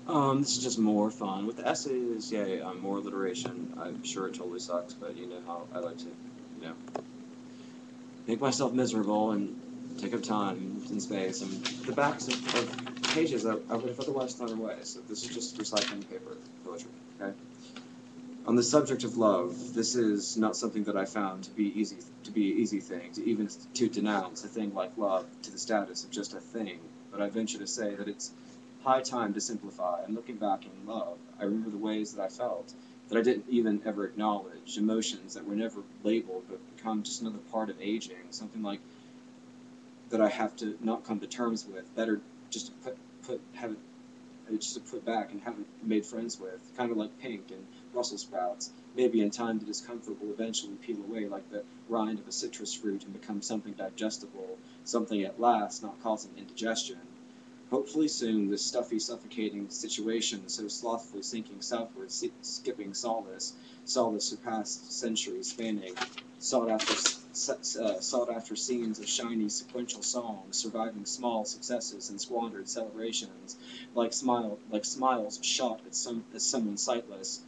This is just more fun. With the essays, yeah, more alliteration. I'm sure it totally sucks, but you know how I like to, you know, make myself miserable and take up time and space. And the backs of pages I would have otherwise thrown away. So this is just recycling paper poetry. Okay. On the subject of love, this is not something that I found to be an easy thing to even to denounce a thing like love to the status of just a thing. But I venture to say that it's high time to simplify. And looking back in love, I remember the ways that I felt that I didn't even ever acknowledge, emotions that were never labeled but become just another part of aging, something like that I have to not come to terms with. Better just to put have it just to put back and haven't made friends with, kind of like pink and Brussels sprouts. Maybe in time the discomfort will eventually peel away like the rind of a citrus fruit and become something digestible, something at last not causing indigestion. Hopefully soon this stuffy, suffocating situation, so slothfully sinking southward, skipping solace, solace surpassed centuries spanning, sought after, sought after scenes of shiny sequential songs, surviving small successes and squandered celebrations, like smiles shot at someone sightless,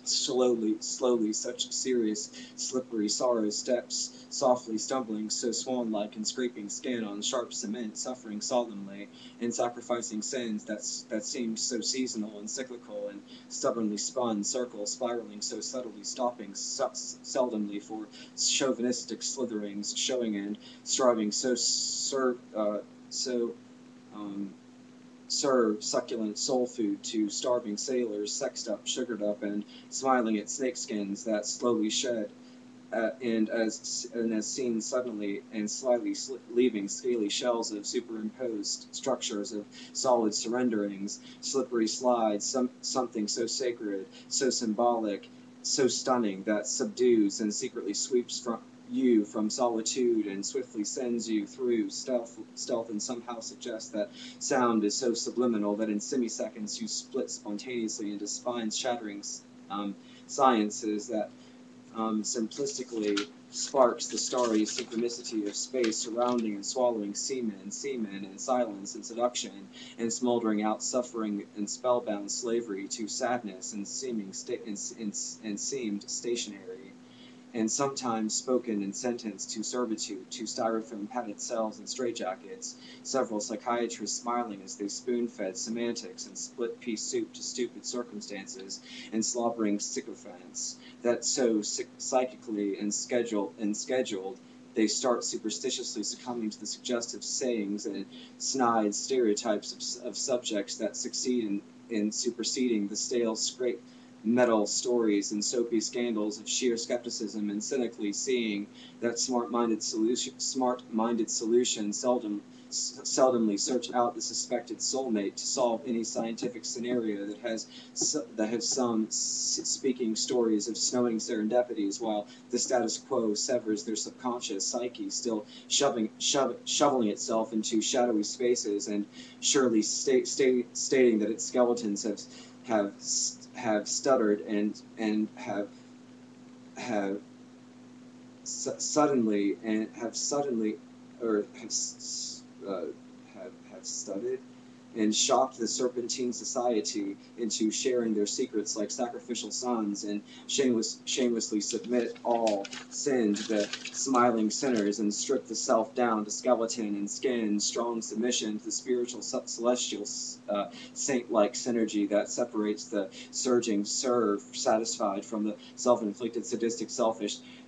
slowly, such serious, slippery sorrow steps, softly stumbling, so swan-like and scraping skin on sharp cement, suffering solemnly, and sacrificing sins that seemed so seasonal and cyclical, and stubbornly spun, circles spiraling so subtly, stopping seldomly for chauvinistic slitherings, showing and striving so um, serve succulent soul food to starving sailors, sexed up, sugared up, and smiling at snakeskins that slowly shed, and as seen suddenly and slyly leaving scaly shells of superimposed structures of solid surrenderings, slippery slides, something so sacred, so symbolic, so stunning that subdues and secretly sweeps from you from solitude and swiftly sends you through stealth and somehow suggests that sound is so subliminal that in semi-seconds you split spontaneously into spine-shattering um, sciences that simplistically sparks the starry synchronicity of space surrounding and swallowing seamen, and silence and seduction, and smoldering out suffering and spellbound slavery to sadness and and seemed stationary and sometimes spoken in sentence to servitude, to styrofoam padded cells and straitjackets, several psychiatrists smiling as they spoon fed semantics and split pea soup to stupid circumstances and slobbering sycophants, that so psychically and scheduled they start superstitiously succumbing to the suggestive sayings and snide stereotypes of subjects that succeed in superseding the stale scrape metal stories and soapy scandals of sheer skepticism and cynically seeing that smart-minded solution seldomly search out the suspected soulmate to solve any scientific scenario that has some speaking stories of snowing serendipities while the status quo severs their subconscious psyche still shoveling itself into shadowy spaces and surely stating that its skeletons have have stuttered and have suddenly and have suddenly or uh, have stuttered and shocked the serpentine society into sharing their secrets like sacrificial sons and shamelessly submit all sin to the smiling sinners and strip the self down to skeleton and skin, strong submission to the spiritual celestial saint-like synergy that separates the surging serve satisfied from the self-inflicted sadistic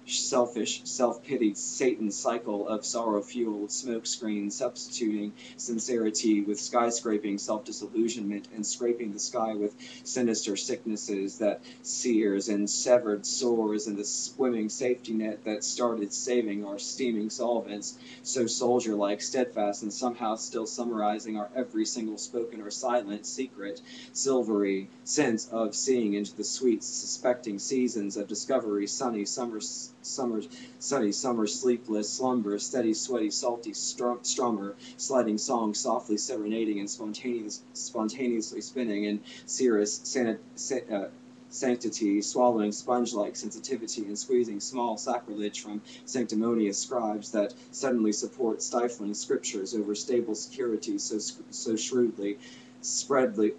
self-pity Satan cycle of sorrow-fueled smoke screens substituting sincerity with skyscraping self-disillusionment and scraping the sky with sinister sicknesses that sears and severed sores and the swimming safety net that started saving our steaming solvents, so soldier-like, steadfast, and somehow still summarizing our every single spoken or silent secret, silvery sense of seeing into the sweet, suspecting seasons of discovery, sunny summer, sleepless slumber, steady, sweaty, salty strummer, sliding song, softly serenading and spontaneously spinning, and cirrus sanctity, swallowing sponge-like sensitivity, and squeezing small sacrilege from sanctimonious scribes that suddenly support stifling scriptures over stable security so shrewdly spreading,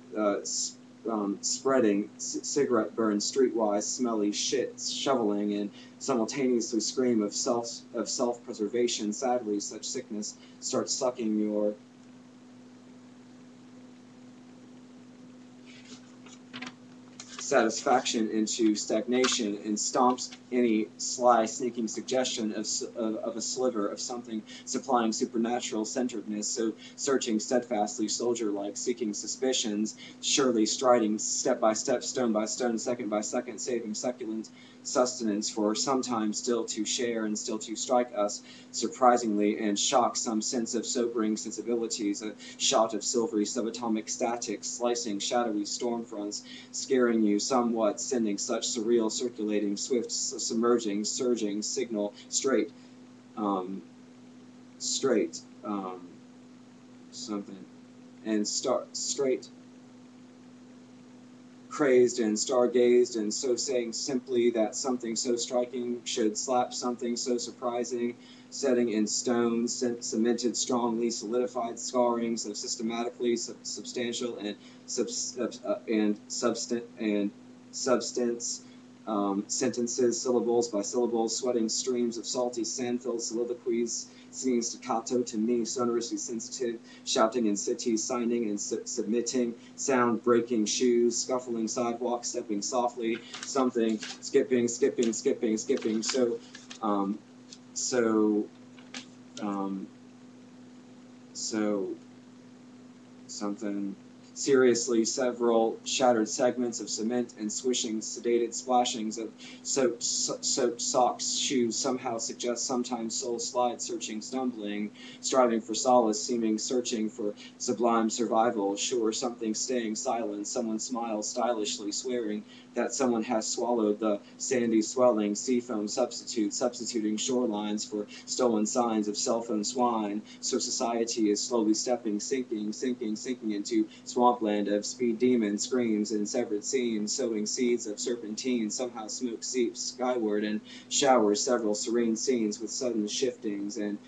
cigarette burn, streetwise, smelly shit, shoveling, and simultaneously scream of self-preservation. Sadly, such sickness starts sucking your satisfaction into stagnation and stomps any sly, sneaking suggestion of a sliver of something supplying supernatural centeredness, so searching steadfastly, soldier-like, seeking suspicions, surely striding step by step, stone by stone, second by second, saving succulent sustenance for some time still to share and still to strike us surprisingly and shock some sense of sobering sensibilities, a shot of silvery subatomic static slicing shadowy storm fronts, scaring you somewhat, sending such surreal, circulating, swift, submerging, surging signal straight, straight, something, and straight, crazed and star-gazed, and so saying simply that something so striking should slap something so surprising, setting in stone, cemented strongly, solidified scarring, so systematically substantial and substance, sentences, syllables by syllables, sweating streams of salty sand-filled soliloquies, singing staccato to me, sonorously sensitive, shouting in cities, signing and submitting, sound-breaking shoes, scuffling sidewalks, stepping softly, something, skipping, skipping, skipping, skipping, so something, seriously, several shattered segments of cement and swishing, sedated splashings of soaked socks, shoes somehow suggest sometimes soul slide, searching, stumbling, striving for solace, seeming searching for sublime survival, sure something staying silent, someone smiles stylishly, swearing that someone has swallowed the sandy swelling sea foam substituting shorelines for stolen signs of cell phone swine, so society is slowly stepping, sinking into swampland of speed demon screams and severed scenes, sowing seeds of serpentine, somehow smoke seeps skyward and showers several serene scenes with sudden shiftings and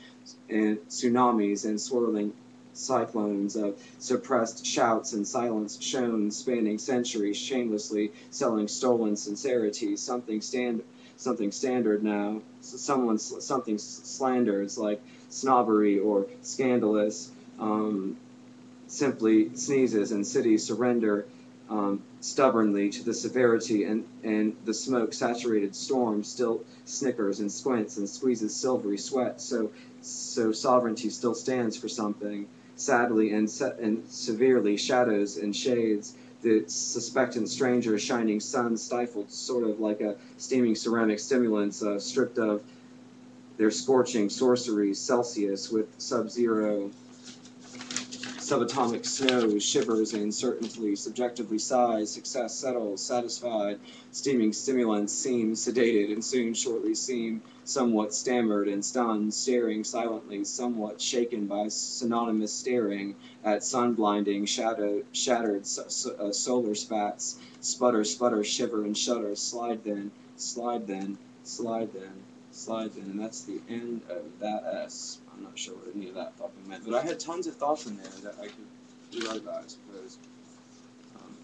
tsunamis and swirling cyclones of suppressed shouts and silence shown, spanning centuries, shamelessly selling stolen sincerity, something standard now, something slanders like snobbery or scandalous, simply sneezes and cities surrender stubbornly to the severity, and the smoke-saturated storm still snickers and squints and squeezes silvery sweat, so sovereignty still stands for something, sadly and severely, shadows and shades, the suspectant stranger shining sun stifled, sort of like a steaming ceramic stimulants stripped of their scorching sorceries, Celsius with sub-zero subatomic snow shivers and certainly subjectively sighs, success settles, satisfied, steaming stimulants seem sedated and soon shortly seem somewhat stammered and stunned, staring silently, somewhat shaken by synonymous staring at sun-blinding, shattered solar spats, sputter, shiver and shudder, slide then, slide then, slide then, slide then, and that's the end of that S. I'm not sure what any of that fucking meant, but I had tons of thoughts in there that I could write about, I suppose.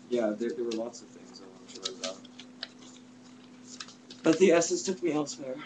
Yeah, there were lots of things I wanted to write about. But the S's took me elsewhere.